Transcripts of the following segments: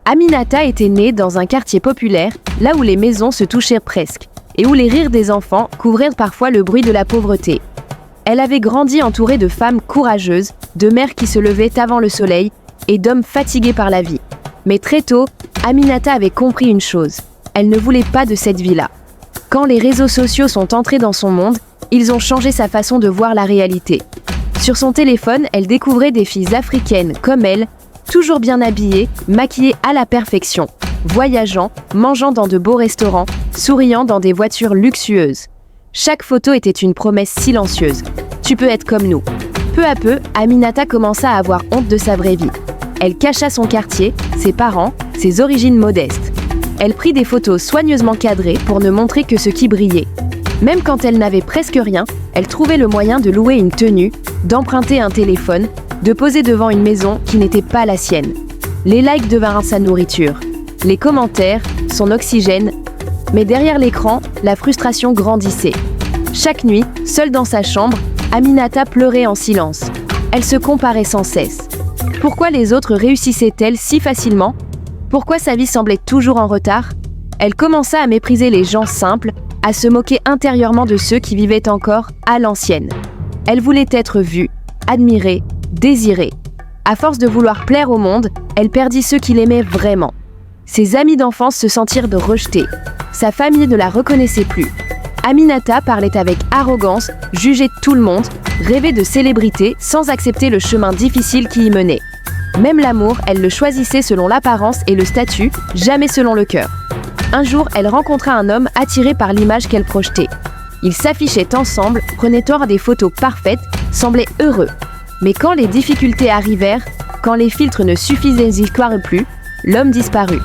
Aminata était née dans un quartier populaire, là où les maisons se touchaient presque, et où les rires des enfants couvraient parfois le bruit de la pauvreté. Elle avait grandi entourée de femmes courageuses, de mères qui se levaient avant le soleil, et d'hommes fatigués par la vie. Mais très tôt, Aminata avait compris une chose, elle ne voulait pas de cette vie-là. Quand les réseaux sociaux sont entrés dans son monde, ils ont changé sa façon de voir la réalité. Sur son téléphone, elle découvrait des filles africaines comme elle, toujours bien habillées, maquillées à la perfection, voyageant, mangeant dans de beaux restaurants, souriant dans des voitures luxueuses. Chaque photo était une promesse silencieuse. Tu peux être comme nous. Peu à peu, Aminata commença à avoir honte de sa vraie vie. Elle cacha son quartier, ses parents, ses origines modestes. Elle prit des photos soigneusement cadrées pour ne montrer que ce qui brillait. Même quand elle n'avait presque rien, elle trouvait le moyen de louer une tenue, d'emprunter un téléphone, de poser devant une maison qui n'était pas la sienne. Les likes devinrent sa nourriture, les commentaires, son oxygène, mais derrière l'écran, la frustration grandissait. Chaque nuit, seule dans sa chambre, Aminata pleurait en silence. Elle se comparait sans cesse. Pourquoi les autres réussissaient-elles si facilement ? Pourquoi sa vie semblait toujours en retard ? Elle commença à mépriser les gens simples, à se moquer intérieurement de ceux qui vivaient encore à l'ancienne. Elle voulait être vue, admirée, désirée. À force de vouloir plaire au monde, elle perdit ceux qui l'aimaient vraiment. Ses amis d'enfance se sentirent rejetés. Sa famille ne la reconnaissait plus. Aminata parlait avec arrogance, jugeait tout le monde, rêvait de célébrité sans accepter le chemin difficile qui y menait. Même l'amour, elle le choisissait selon l'apparence et le statut, jamais selon le cœur. Un jour, elle rencontra un homme attiré par l'image qu'elle projetait. Ils s'affichaient ensemble, prenaient tort des photos parfaites, semblaient heureux. Mais quand les difficultés arrivèrent, quand les filtres ne suffisaient plus, l'homme disparut.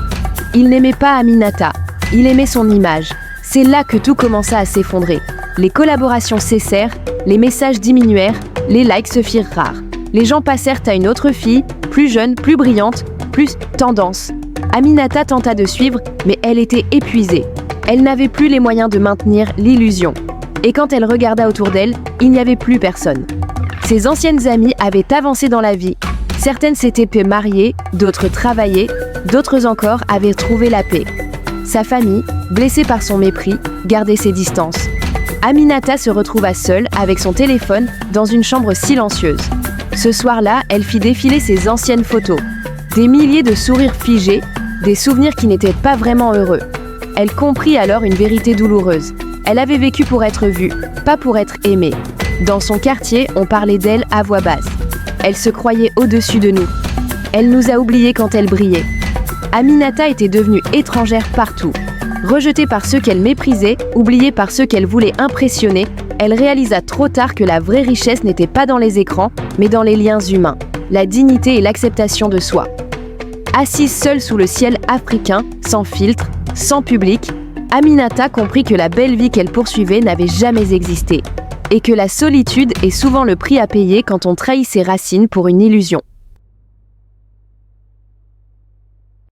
Il n'aimait pas Aminata, il aimait son image. C'est là que tout commença à s'effondrer. Les collaborations cessèrent, les messages diminuèrent, les likes se firent rares. Les gens passèrent à une autre fille, plus jeune, plus brillante, plus tendance. Aminata tenta de suivre, mais elle était épuisée. Elle n'avait plus les moyens de maintenir l'illusion. Et quand elle regarda autour d'elle, il n'y avait plus personne. Ses anciennes amies avaient avancé dans la vie. Certaines s'étaient mariées, d'autres travaillaient, d'autres encore avaient trouvé la paix. Sa famille, blessée par son mépris, gardait ses distances. Aminata se retrouva seule, avec son téléphone, dans une chambre silencieuse. Ce soir-là, elle fit défiler ses anciennes photos. Des milliers de sourires figés, des souvenirs qui n'étaient pas vraiment heureux. Elle comprit alors une vérité douloureuse. Elle avait vécu pour être vue, pas pour être aimée. Dans son quartier, on parlait d'elle à voix basse. Elle se croyait au-dessus de nous. Elle nous a oubliés quand elle brillait. Aminata était devenue étrangère partout. Rejetée par ceux qu'elle méprisait, oubliée par ceux qu'elle voulait impressionner, elle réalisa trop tard que la vraie richesse n'était pas dans les écrans, mais dans les liens humains, la dignité et l'acceptation de soi. Assise seule sous le ciel africain, sans filtre, sans public, Aminata comprit que la belle vie qu'elle poursuivait n'avait jamais existé, et que la solitude est souvent le prix à payer quand on trahit ses racines pour une illusion.